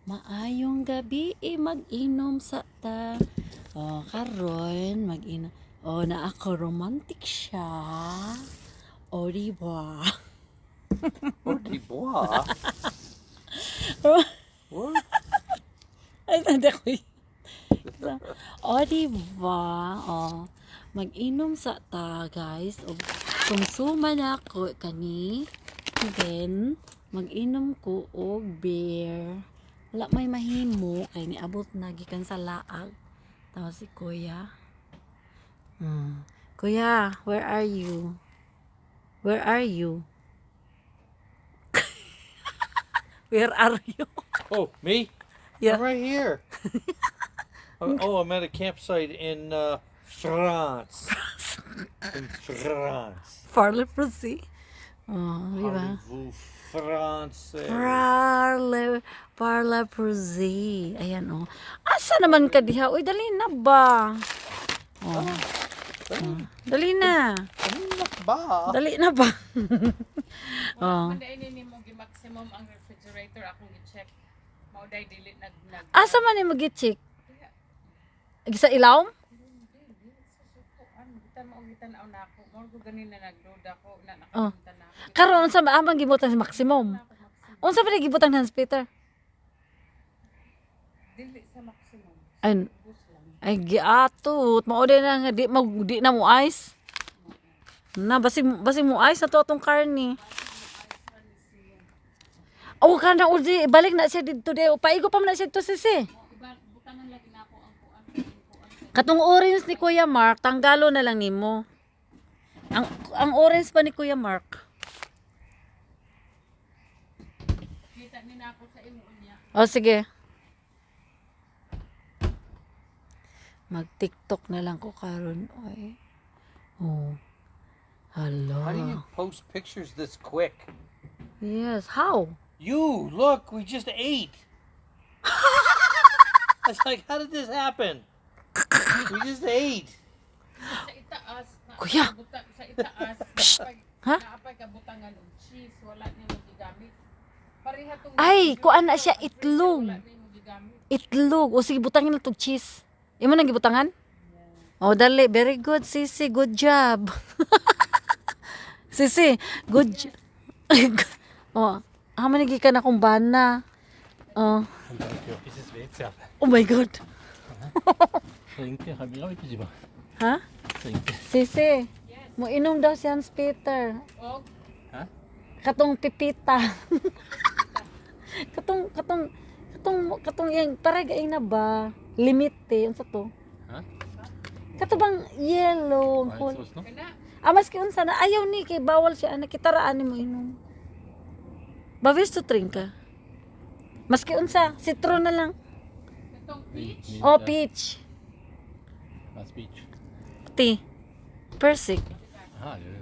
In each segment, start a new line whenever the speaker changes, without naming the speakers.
Maayong gabi, mag-inom sa ta. Oh, karon mag-inom. Oh, na ako romantic siya. O, diba?
Oh, diba? What?
Ay, tanda ko yun. O, diba? Oh, mag-inom sa ta, guys. O, sumsuman ako kani. Then, mag-inom ko og beer. Wala may mahimo kay niabot na gikan sa laag. Tawa si Kuya. Kuya, where are you? Where are you? Where are you?
Oh, me?
Yeah.
I'm right here. I'm at a campsite in France. In France.
Parle-français. Oh, di ba?
Parlez-vous français?
Parle-français. Ayan, oh. Asa naman ka diha? Uy, dali na ba? Oh. Dali na. Dali na ba? Oh.
Hindi mo gi-maximum ang refrigerator akong i-check. Mauday dili nag
Asa man ni magi-check? Sa ilaw?
Bitan mo gitan na ako. Mo ko ganina nagduda ko na
Oh.
nakapunta na ako.
Karon unsa ba amang gibutan si maximum? Unsa ba gibutan ni Hans Peter?
Dili sa maximum.
Ay,
Bus lang.
ay giatot. Mao din na nga di na mo ice. Na basi mo ice na to atong karne. Oh, kana uji balik na siya dito de. Paigo pa man na siya dito sisi.
Butangan lagi na ako ang kuan.
Katong orange ni Kuya Mark, tanggalo na lang nimo. Ang orange pa ni Kuya Mark.
Kita ni na ako sa imo unya.
Oh, sige. Mag-TikTok na lang ko karon oy. Oh. Hello.
How do you post pictures this quick?
Yes, how?
You, look, we just ate. It's like, how did this happen? We just ate.
Sa itaas.
Kuya.
Sa itaas.
Ha?
Naapay ka butangan og cheese, wala ni mo gigamit. Pareha tong
Ay, kuan na siya itlog.
wala ni mo gigamit.
Itlog. O sige, butangin na itong cheese. Imo nang gibutangan? Oh, dali. Very good, Sisi. Good job. Sisi, good job. Oh, manigi ka na kung bana. Oh. Oh my God. Ha? Sisi, mo inom daw si Hans Peter.
Og
Katong pipita. katong yang paragain na ba? Limite, unsa to?
Ha?
Kato bang yellow?
kana
Maski unsa na ayaw ni kay bawal siya ana kitaraan mo inom. Bavis to drink ka. Maski unsa, citron na lang.
katong peach.
Oh, peach.
Was Beach?
Tea. Persik.
Aha, ja.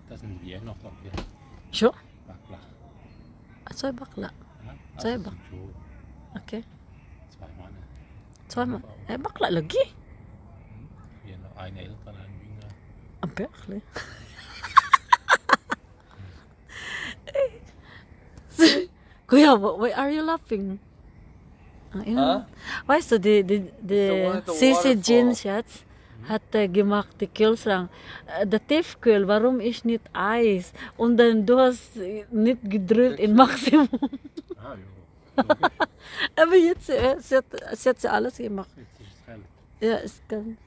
Das sind wir noch doch hier.
Sure.
Bakla.
Atsoy bakla.
Ja?
Zwei
das
Bak-
sind schon
Okay.
zweimal. Ne?
So, bakla lagi.
Wir noch eine ältere, eine jüngere.
Ang bakla. Kuya, why are you laughing?
Huh?
Weißt du, die
So one at the
Sisi
waterfall.
Jean, Schatz, hat gemacht, die Kühlschrank. Der Tiefkühl, warum ist nicht Eis? Und dann, du hast nicht gedrückt in Maximum.
Ah, ja. Logisch.
Aber jetzt, sie hat ja alles gemacht.
Jetzt ist es hell.
Ja, es kann.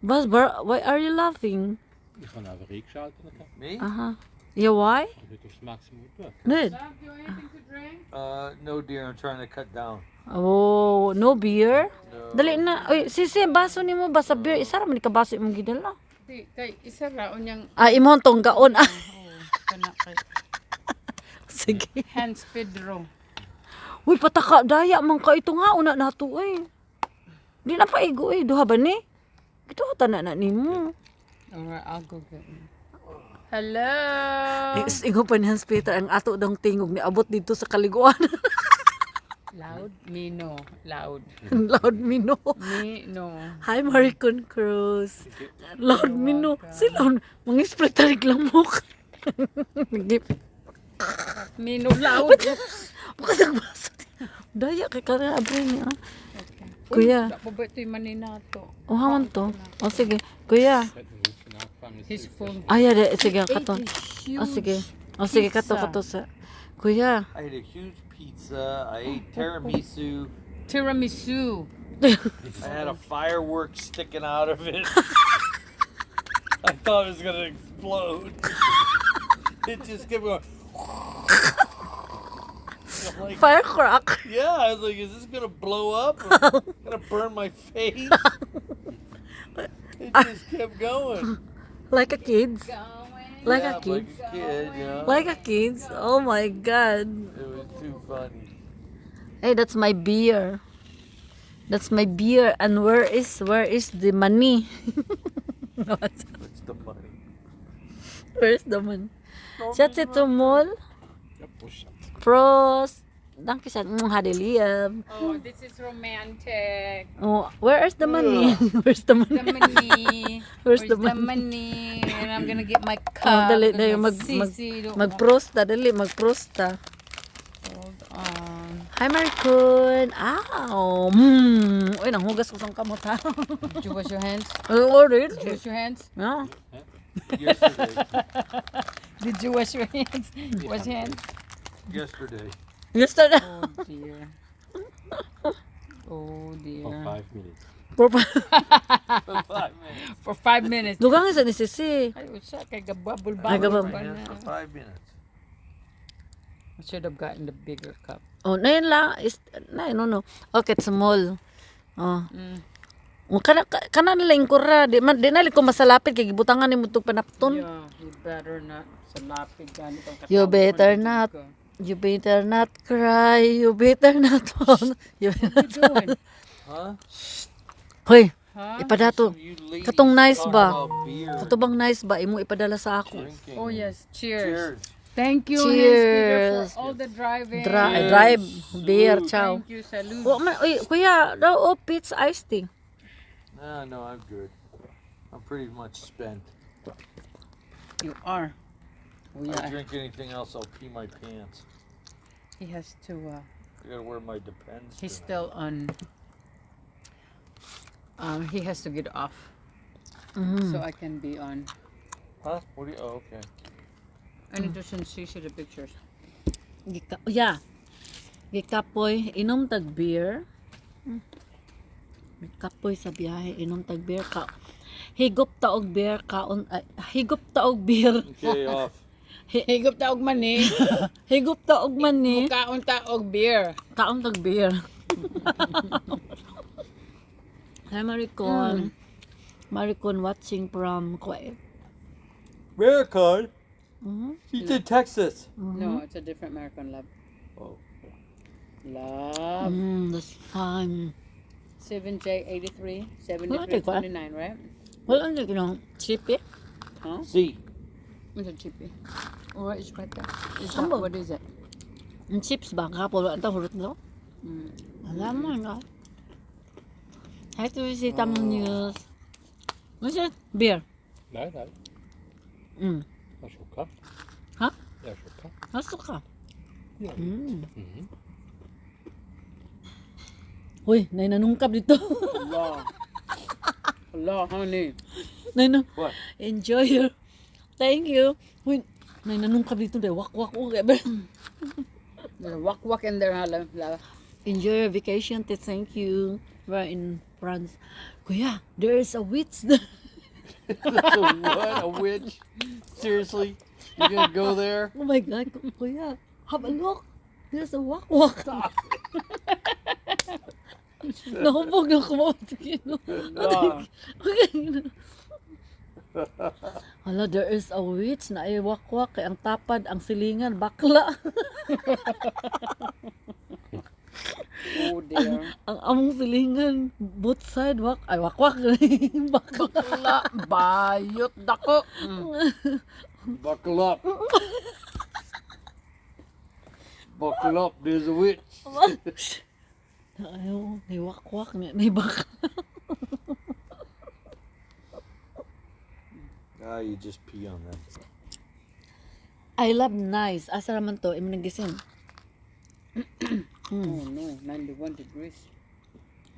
Was, why are you laughing?
Ich habe aber eingeschaltet. Me?
Aha. Ja, why?
Ich will aufs Maximum durch.
Nicht.
Love, you anything to drink?
No, dear, I'm trying to cut down.
Oh, no beer?
No.
Dali na. Uy, Sisi, baso ni mo ba sa beer? Isa raman ka baso imong gidala.
Di kay isa ra unyang
Imong tong gaon.
kana kay
Sige.
Hans Pedro.
Uy, pataka, daya man ka ito nga, una na to eh. Di na paigo eh, duha ba ni? Ito ko tanan na ni mo.
Ora ako Hello.
Ingo pa ni Hans Peter, ang ato dang tingog ni abot dito sa kaliguan.
Loud Mino, loud.
Loud Mino.
Mino.
Hi, Maricon Cruz. Loud Mino. Sila, mga spray tarig lamok.
Mino loud.
Bakit nagbasa? Daya kay kara abri niya. Kuya.
Ako ba ito'y manina to?
O haman to. O sige. Kuya.
His phone.
Ay, ada. Sige, kato. O sige. O sige, kato sa. Kuya.
I ate a huge pizza. I ate tiramisu.
Tiramisu.
I had a firework sticking out of it. I thought it was gonna explode. It just kept going. I'm like,
Firecrack.
yeah, I was like, is this gonna blow up? Or gonna burn my face? It just kept going.
Like a kids. Like
Yeah,
a kid.
Like a kid, you know?
Like a kids. Oh my God.
It was too funny.
Hey, that's my beer. That's my beer. And where is the money?
What's the money?
Where's the money? Shut it to mall. Pros. Danke sa hadeliam.
Oh, this is romantic.
Oh, where is the money? Where's the money?
The money.
Where's
Where's
the
the
money?
money? And I'm gonna get my
Oh,
cup.
dali,
and
dali,
my
mag
sisi.
magprosta, dali, magprosta.
Hold on.
Hi, Maricon. Ow. Uy, nanghugas ko sa kamot, ha?
Did you wash your hands?
Oh, really?
Did you wash your hands?
Yeah.
Yesterday.
Did you wash your hands? Wash your hands?
Yesterday.
Yesterday.
Oh dear. Oh dear.
For 5 minutes.
For
For 5 minutes.
For 5 minutes.
Dugang sa ni Sisi.
Ay, usa kay gababol
Ay,
babol
gababol.
pa
Yeah, for
na.
5 minutes.
I should have gotten the bigger cup.
Oh, na yun lang. No. Okay, it's small. Oh.
Mm.
O, kana lang kura. Di na ko masalapit kay gibutangan ni mo itong panapton.
Yeah, you better not sa lapid ganit ang
You
katawhan
better
ng
not.
ko.
You better not cry. You better not. You better
What you doing?
Huh?
Hoy,
Huh?
ipadatu.
You ladies
Katong nice
talk
ba?
about beer,
Katubang nice ba? Imo ipadala sa ako.
drinking.
Oh yes, cheers.
Cheers.
Thank you,
Cheers.
Hans Peter, for all the driving.
Drive. Beer, chow.
Thank you, salute.
Oh, uy, kuya, daw, pizza iced tea.
No, I'm good. I'm pretty much spent.
You are. We
If I
are.
drink anything else, I'll pee my pants.
He has to.
I gotta wear my Depends.
He's
tonight.
still on. He has to get off, so I can be on.
Huh? What do you? Oh, okay.
I need to send Cici the pictures.
Yeah. Gikapoy, inom tag beer. Gikapoy sa biyahe, inom tag beer. Higop ta og beer, kaon, higop ta og beer.
Okay, off.
Higop ta og mani.
Higop ta og mani.
Kaon ta og beer.
Kaon tag beer. Hi, Maricon. Maricon watching from Kuwait.
American.
Mhm.
She's in Texas.
No, it's a different American love.
Oh.
Love.
That's fine.
7J83,
Wala, di ko,
7329, right?
Wala nyo ginong chippy.
Huh?
C.
It's a chippy. Or it's right there. Is that,
Sambal.
what is it?
Ang chips ba? Kapol, wala ito hurot daw.
Mm.
Alam mo nga. Hi to visit ang news. What's it? Beer.
Nej, nej.
Mm.
Varsågod.
Ha?
Varsågod.
Masok ka.
Ja.
Mm.
Mhm.
Uy, nanungkap dito.
Allah. Allah, honey.
What?
Enjoy your... Thank you. Uy, nanungkap dito. Wak-wak.
There's a walk in there, hala.
Enjoy your vacation. Thank you. We're in France. Kuya, there is a witch there.
That's a what? A witch? Seriously? You gonna go there?
Oh my God, kuya. Have a look. There's a wak-wak. Nahubog na kumawagin.
Allah.
Hala, there is a witch na ay wak-wak. Kaya ang tapad, ang silingan, bakla.
Oh dear.
Ang among silingan, both side, wak-wak. Bakla.
Allah, bayot dako.
Buckle up. Buckle up, there's a witch.
Ayaw, may wak-wak, may bakla.
Ah, you just pee on them.
I love nice. Asa naman to? Imo nagising.
Oh no, 91 degrees.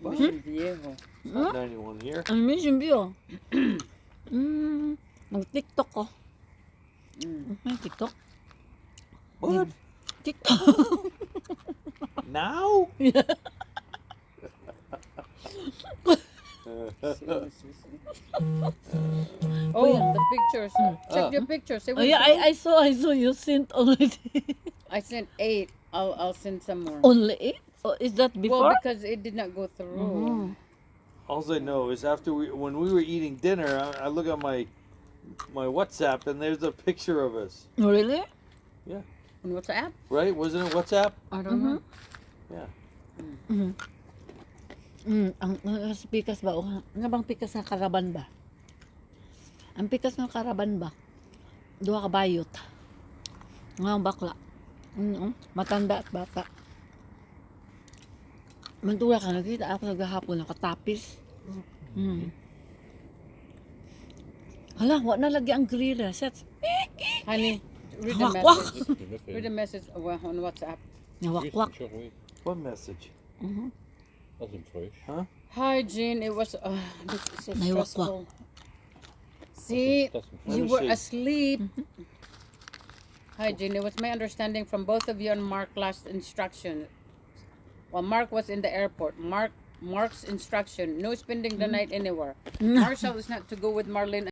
Mission Viejo.
It's not 91 here.
Ang mission view. Mag-TikTok ko. May TikTok?
What?
TikTok.
Now?
Oh, the pictures. Check your pictures. Say
Oh yeah, I saw you sent already.
I sent 8. I'll send some more.
Only 8? Oh, is that
Well,
before?
because it did not go through.
All I know is when we were eating dinner, I look at my WhatsApp and there's a picture of us.
Really?
On WhatsApp?
Right? Wasn't it WhatsApp?
I don't know.
Yeah.
Ang pikas ba? Nga bang pikas ng karaban ba? Ang pikas ng karaban ba? Duha ka bayot. Nga ang bakla. Matanda at bata. Mantura ka, nakita ako naghahapon, nakatapis. Hala, wala na lagi ang grill. Sets.
Honey, read the
Wakwak.
message. Read the message on WhatsApp.
Nawakwak.
What message?
Nothing fresh.
Hi, Jean. It was this is so
May wakwak.
stressful. See,
That's
you
Let me
were
see.
asleep. Hi, Jean. It was my understanding from both of you on Mark's last instruction. While Mark was in the airport, Mark's instruction: no spending the night anywhere. Marshall is not to go with Marlene